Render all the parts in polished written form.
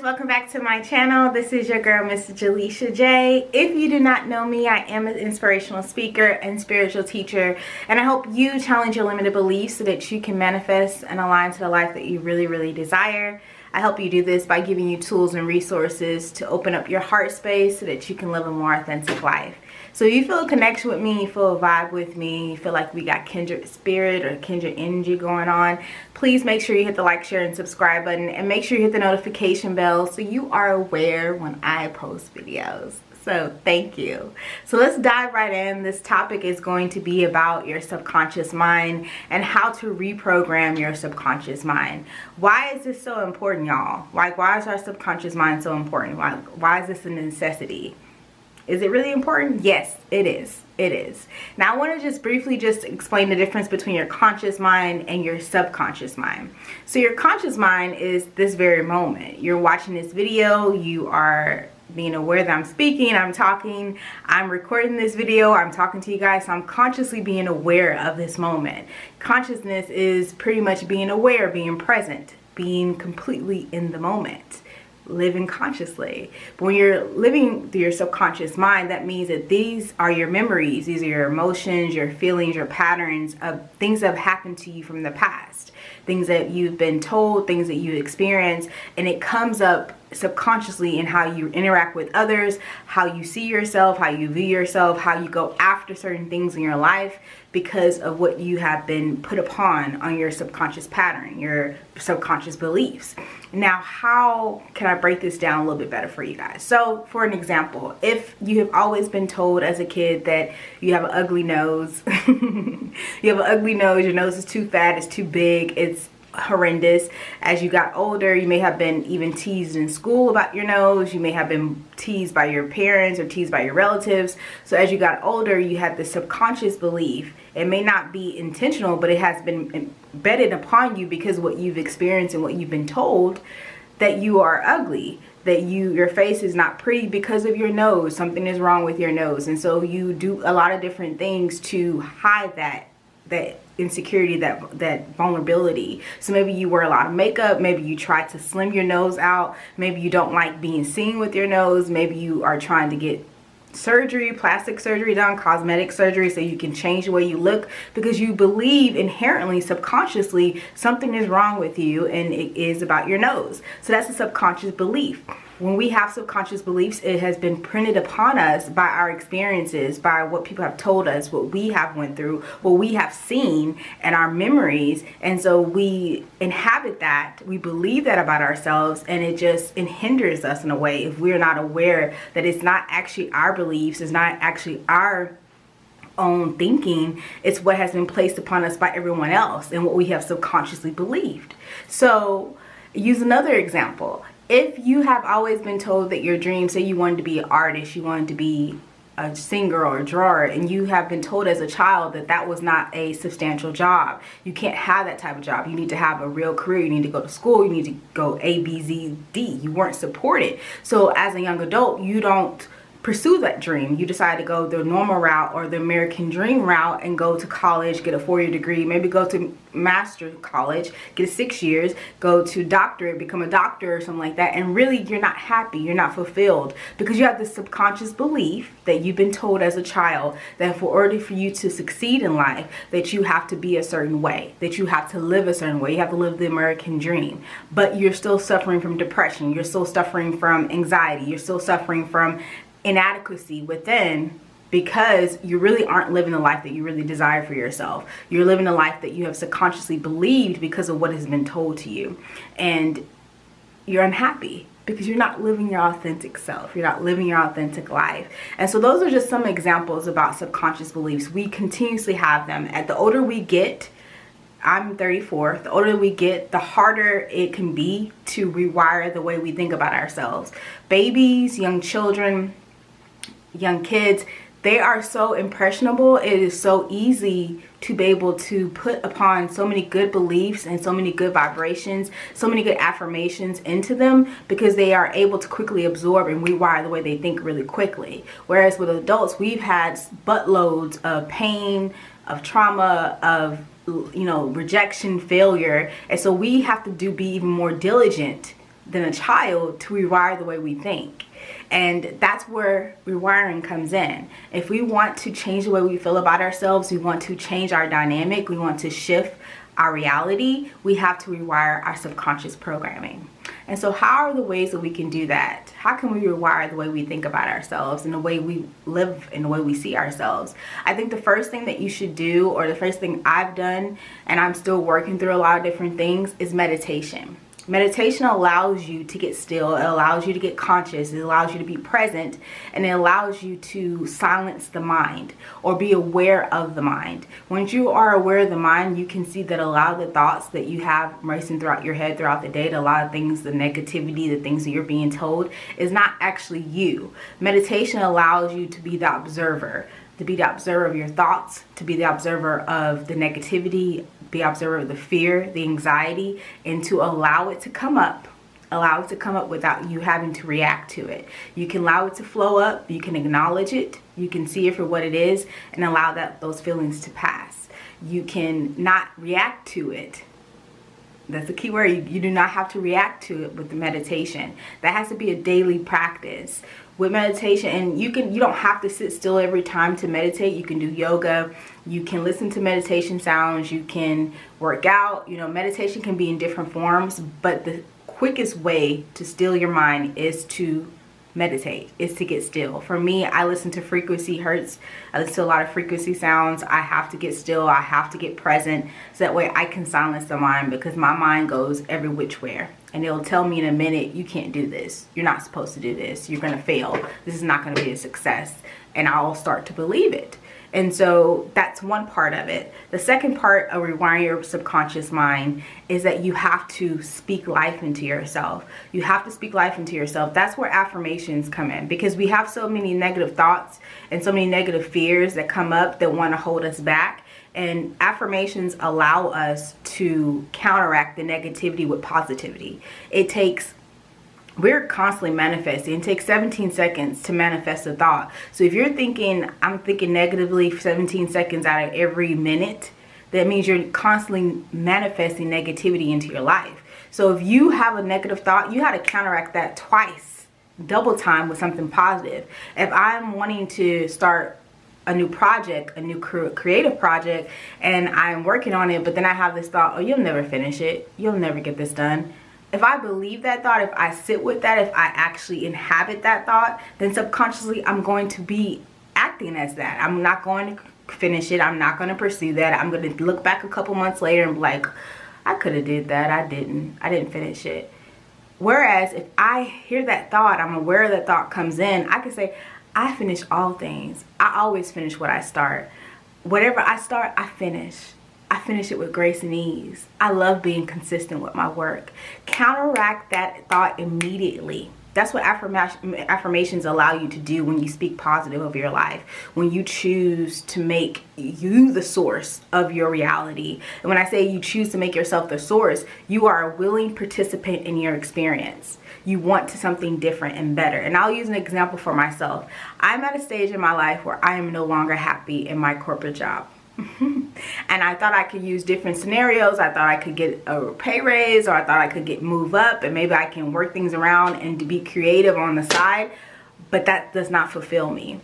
welcome back to my channel. This is your girl, Miss Jaleisha J. If you do not know me, I am an inspirational speaker and spiritual teacher, and I help you challenge your limited beliefs so that you can manifest and align to the life that you really desire. I help you do this by giving you tools and resources to open up your heart space so that you can live a more authentic life. So you feel a connection with me, you feel a vibe with me, you feel like we got kindred spirit or kindred energy going on, please make sure you hit the like, share, and subscribe button, and make sure you hit the notification bell so you are aware when I post videos. So thank you. So let's dive right in. This topic is going to be about your subconscious mind and how to reprogram your subconscious mind. Why is this so important, y'all? Like, why is our subconscious mind so important? Why is this a necessity? Is it really important? Yes, it is. It is. Now I want to just briefly explain the difference between your conscious mind and your subconscious mind. So your conscious mind is this very moment. You're watching this video, you are being aware that I'm speaking, I'm talking, I'm recording this video, I'm talking to you guys, so I'm consciously being aware of this moment. Consciousness is pretty much being aware, being present, being completely in the moment. Living consciously. But when you're living through your subconscious mind, that means that these are your memories, these are your emotions, your feelings, your patterns of things that have happened to you from the past, things that you've been told, things that you experienced, and it comes up subconsciously in how you interact with others, how you see yourself, how you view yourself, how you go after certain things in your life because of what you have been put upon on your subconscious pattern, your subconscious beliefs. Now, how can I break this down a little bit better for you guys? So, for an example, if you have always been told as a kid that you have an ugly nose, you have an ugly nose, your nose is too fat, it's too big, it's horrendous. As you got older, you may have been even teased in school about your nose. You may have been teased by your parents or teased by your relatives. So as you got older, you had this subconscious belief. It may not be intentional, but it has been embedded upon you because of what you've experienced and what you've been told, that you are ugly, that your face is not pretty because of your nose. Something is wrong with your nose. And so you do a lot of different things to hide that insecurity, that vulnerability. So maybe you wear a lot of makeup, maybe you try to slim your nose out, maybe you don't like being seen with your nose, maybe you are trying to get surgery, plastic surgery done, cosmetic surgery, so you can change the way you look because you believe inherently, subconsciously, something is wrong with you and it is about your nose. So that's a subconscious belief. When we have subconscious beliefs, it has been printed upon us by our experiences, by what people have told us, what we have went through, what we have seen, and our memories. And so we inhabit that, we believe that about ourselves, and it hinders us in a way if we're not aware that it's not actually our beliefs, it's not actually our own thinking, it's what has been placed upon us by everyone else and what we have subconsciously believed. So use another example. If you have always been told that your dream, say you wanted to be an artist, you wanted to be a singer or a drawer, and you have been told as a child that that was not a substantial job. You can't have that type of job. You need to have a real career. You need to go to school. You need to go A, B, Z, D. You weren't supported. So as a young adult, you don't pursue that dream. You decide to go the normal route or the American dream route and go to college, get a 4-year degree, maybe go to master college, get 6 years, go to doctorate, become a doctor or something like that. And really you're not happy, you're not fulfilled because you have this subconscious belief that you've been told as a child that for order for you to succeed in life, that you have to be a certain way, that you have to live a certain way, you have to live the American dream. But you're still suffering from depression, you're still suffering from anxiety, you're still suffering from inadequacy within because you really aren't living the life that you really desire for yourself. You're living a life that you have subconsciously believed because of what has been told to you. And you're unhappy because you're not living your authentic self. You're not living your authentic life. And so those are just some examples about subconscious beliefs. We continuously have them. At the older we get, I'm 34. The older we get, the harder it can be to rewire the way we think about ourselves. Babies, young children, young kids, they are so impressionable. It is so easy to be able to put upon so many good beliefs and so many good vibrations, so many good affirmations into them because they are able to quickly absorb and rewire the way they think really quickly. Whereas with adults, we've had buttloads of pain, of trauma, of rejection, failure, and so we have to be even more diligent than a child to rewire the way we think. And that's where rewiring comes in. If we want to change the way we feel about ourselves, we want to change our dynamic, we want to shift our reality, we have to rewire our subconscious programming. And so how are the ways that we can do that? How can we rewire the way we think about ourselves and the way we live and the way we see ourselves? I think the first thing that you should do, or the first thing I've done, and I'm still working through a lot of different things, is meditation. Meditation allows you to get still, it allows you to get conscious, it allows you to be present, and it allows you to silence the mind or be aware of the mind. Once you are aware of the mind, you can see that a lot of the thoughts that you have racing throughout your head throughout the day, a lot of things, the negativity, the things that you're being told, is not actually you. Meditation allows you to be the observer. To be the observer of your thoughts, to be the observer of the negativity, be the observer of the fear, the anxiety, and to allow it to come up. Allow it to come up without you having to react to it. You can allow it to flow up, you can acknowledge it, you can see it for what it is, and allow those feelings to pass. You can not react to it. That's the key word. You do not have to react to it with the meditation. That has to be a daily practice. With meditation, and you don't have to sit still every time to meditate. You can do yoga, you can listen to meditation sounds, you can work out. Meditation can be in different forms, but the quickest way to still your mind is to meditate, is to get still. For me, I listen to frequency hertz. I listen to a lot of frequency sounds. I have to get still, I have to get present, so that way I can silence the mind, because my mind goes every which way. And it'll tell me in a minute, you can't do this. You're not supposed to do this. You're going to fail. This is not going to be a success. And I'll start to believe it. And so that's one part of it. The second part of rewiring your subconscious mind is that you have to speak life into yourself. You have to speak life into yourself. That's where affirmations come in, because we have so many negative thoughts and so many negative fears that come up that want to hold us back. And affirmations allow us to counteract the negativity with positivity. We're constantly manifesting. It takes 17 seconds to manifest a thought. So if you're thinking, I'm thinking negatively 17 seconds out of every minute, that means you're constantly manifesting negativity into your life. So if you have a negative thought, you got to counteract that twice, double time, with something positive. If I'm wanting to start a new project, a new creative project, and I'm working on it, but then I have this thought, oh, you'll never finish it, you'll never get this done. If I believe that thought, if I sit with that, if I actually inhabit that thought, then subconsciously I'm going to be acting as that. I'm not going to finish it. I'm not going to pursue that. I'm going to look back a couple months later and be like, I could have did that. I didn't finish it. Whereas if I hear that thought, I'm aware that thought comes in, I can say, I finish all things. I always finish what I start. Whatever I start, I finish. I finish it with grace and ease. I love being consistent with my work. Counteract that thought immediately. That's what affirmations allow you to do when you speak positive of your life. When you choose to make you the source of your reality. And when I say you choose to make yourself the source, you are a willing participant in your experience. You want something different and better. And I'll use an example for myself. I'm at a stage in my life where I am no longer happy in my corporate job. And I thought I could use different scenarios. I thought I could get a pay raise, or I thought I could move up, and maybe I can work things around and to be creative on the side. But that does not fulfill me.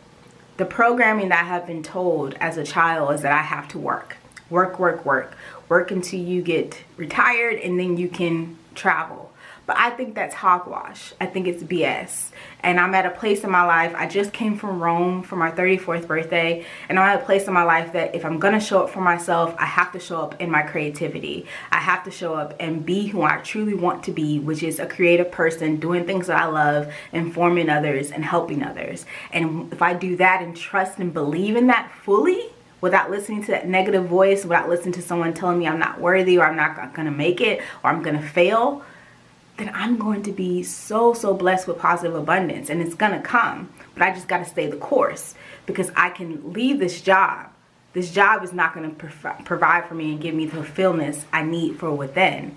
The programming that I have been told as a child is that I have to work until you get retired, and then you can travel. But I think that's hogwash. I think it's BS. And I'm at a place in my life, I just came from Rome for my 34th birthday, and I'm at a place in my life that if I'm going to show up for myself, I have to show up in my creativity. I have to show up and be who I truly want to be, which is a creative person doing things that I love, informing others and helping others. And if I do that and trust and believe in that fully, without listening to that negative voice, without listening to someone telling me I'm not worthy, or I'm not going to make it, or I'm going to fail, then I'm going to be so blessed with positive abundance, and it's going to come. But I just got to stay the course, because I can leave this job. This job is not going to provide for me and give me the fulfillment I need for within.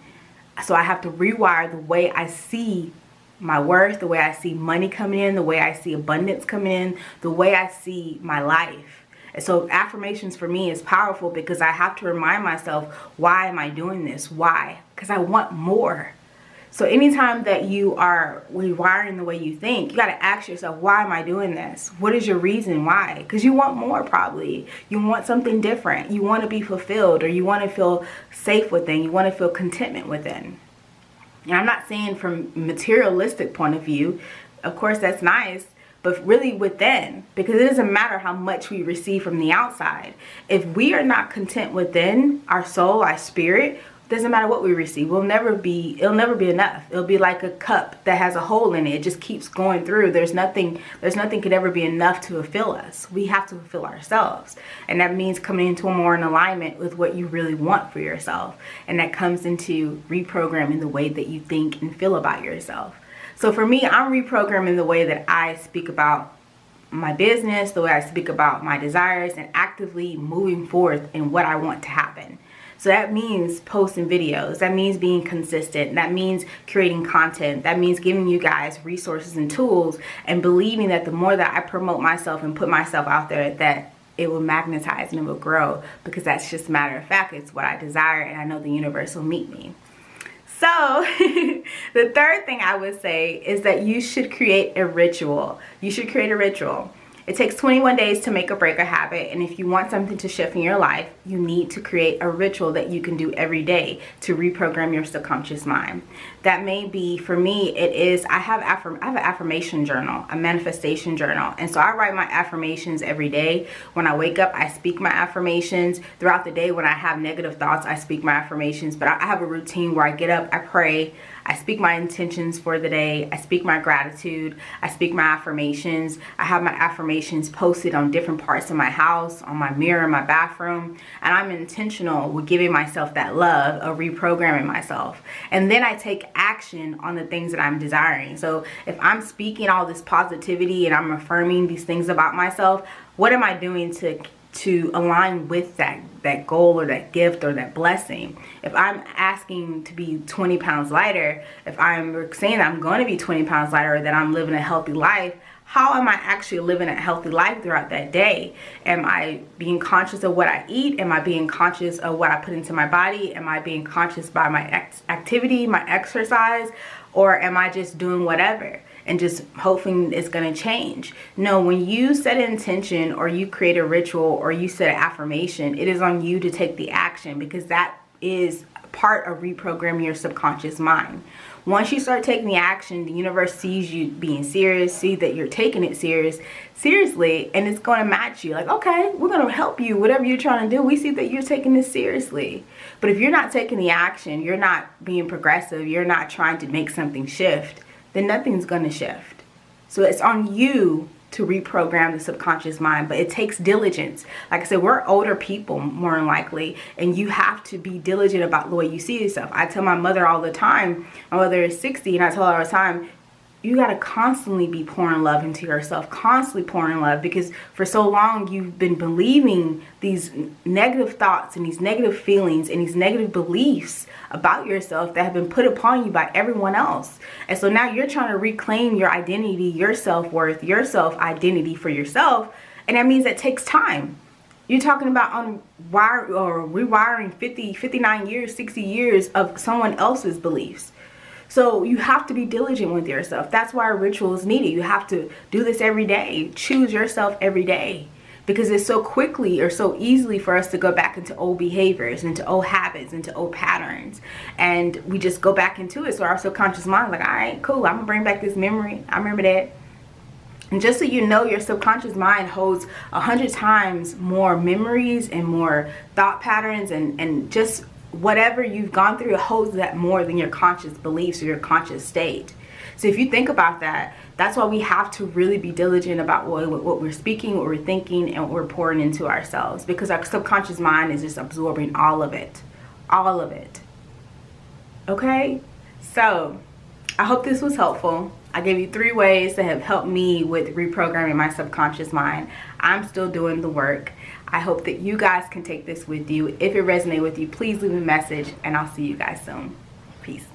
So I have to rewire the way I see my worth, the way I see money coming in, the way I see abundance coming in, the way I see my life. And so affirmations for me is powerful, because I have to remind myself, why am I doing this? Why? Because I want more. So anytime that you are rewiring the way you think, you got to ask yourself, why am I doing this? What is your reason why? Because you want more, probably. You want something different. You want to be fulfilled, or you want to feel safe within. You want to feel contentment within. And I'm not saying from a materialistic point of view. Of course, that's nice. But really within, because it doesn't matter how much we receive from the outside. If we are not content within our soul, our spirit, doesn't matter what we receive. It'll never be enough. It'll be like a cup that has a hole in it. It just keeps going through. There's nothing could ever be enough to fulfill us. We have to fulfill ourselves. And that means coming into more in alignment with what you really want for yourself. And that comes into reprogramming the way that you think and feel about yourself. So for me, I'm reprogramming the way that I speak about my business, the way I speak about my desires, and actively moving forth in what I want to happen. So that means posting videos. That means being consistent. That means creating content. That means giving you guys resources and tools, and believing that the more that I promote myself and put myself out there, that it will magnetize and it will grow, because that's just a matter of fact. It's what I desire, and I know the universe will meet me. So the third thing I would say is that you should create a ritual. You should create a ritual. It takes 21 days to make or break a habit, and if you want something to shift in your life, you need to create a ritual that you can do every day to reprogram your subconscious mind. That may be, for me, it is, I have an affirmation journal, a manifestation journal, and so I write my affirmations every day. When I wake up, I speak my affirmations. Throughout the day, when I have negative thoughts, I speak my affirmations, but I have a routine where I get up, I pray, I speak my intentions for the day, I speak my gratitude, I speak my affirmations. I have my affirmations posted on different parts of my house, on my mirror, my bathroom, and I'm intentional with giving myself that love of reprogramming myself. And then I take action on the things that I'm desiring. So if I'm speaking all this positivity and I'm affirming these things about myself, what am I doing to align with that goal or that gift or that blessing? If I'm asking to be 20 pounds lighter, if I'm saying I'm going to be 20 pounds lighter, or that I'm living a healthy life, how am I actually living a healthy life throughout that day? Am I being conscious of what I eat? Am I being conscious of what I put into my body? Am I being conscious by my activity, my exercise? Or am I just doing whatever and just hoping it's going to change? No, when you set an intention, or you create a ritual, or you set an affirmation, it is on you to take the action, because that is part of reprogramming your subconscious mind. Once you start taking the action, the universe sees you being serious, see that you're taking it seriously, and it's going to match you. Like, okay, we're going to help you. Whatever you're trying to do, we see that you're taking this seriously. But if you're not taking the action, you're not being progressive, you're not trying to make something shift, then nothing's going to shift. So it's on you to reprogram the subconscious mind, but it takes diligence. Like I said, we're older people more than likely, and you have to be diligent about the way you see yourself. I tell my mother all the time, my mother is 60, and I tell her all the time, you got to constantly be pouring love into yourself, constantly pouring love, because for so long you've been believing these negative thoughts and these negative feelings and these negative beliefs about yourself that have been put upon you by everyone else. And so now you're trying to reclaim your identity, your self-worth, your self-identity for yourself, and that means it takes time. You're talking about rewiring 59 years, 60 years of someone else's beliefs. So you have to be diligent with yourself. That's why a ritual is needed. You have to do this every day. Choose yourself every day, because it's so quickly or so easily for us to go back into old behaviors, into old habits, into old patterns. And we just go back into it. So our subconscious mind is like, all right, cool, I'm going to bring back this memory. I remember that. And just so you know, your subconscious mind holds 100 times more memories and more thought patterns and just whatever you've gone through, it holds that more than your conscious beliefs or your conscious state. So if you think about that, that's why we have to really be diligent about what we're speaking, what we're thinking, and what we're pouring into ourselves, because our subconscious mind is just absorbing all of it. All of it. Okay? So I hope this was helpful. I gave you 3 ways that have helped me with reprogramming my subconscious mind. I'm still doing the work. I hope that you guys can take this with you. If it resonated with you, please leave a message, and I'll see you guys soon. Peace.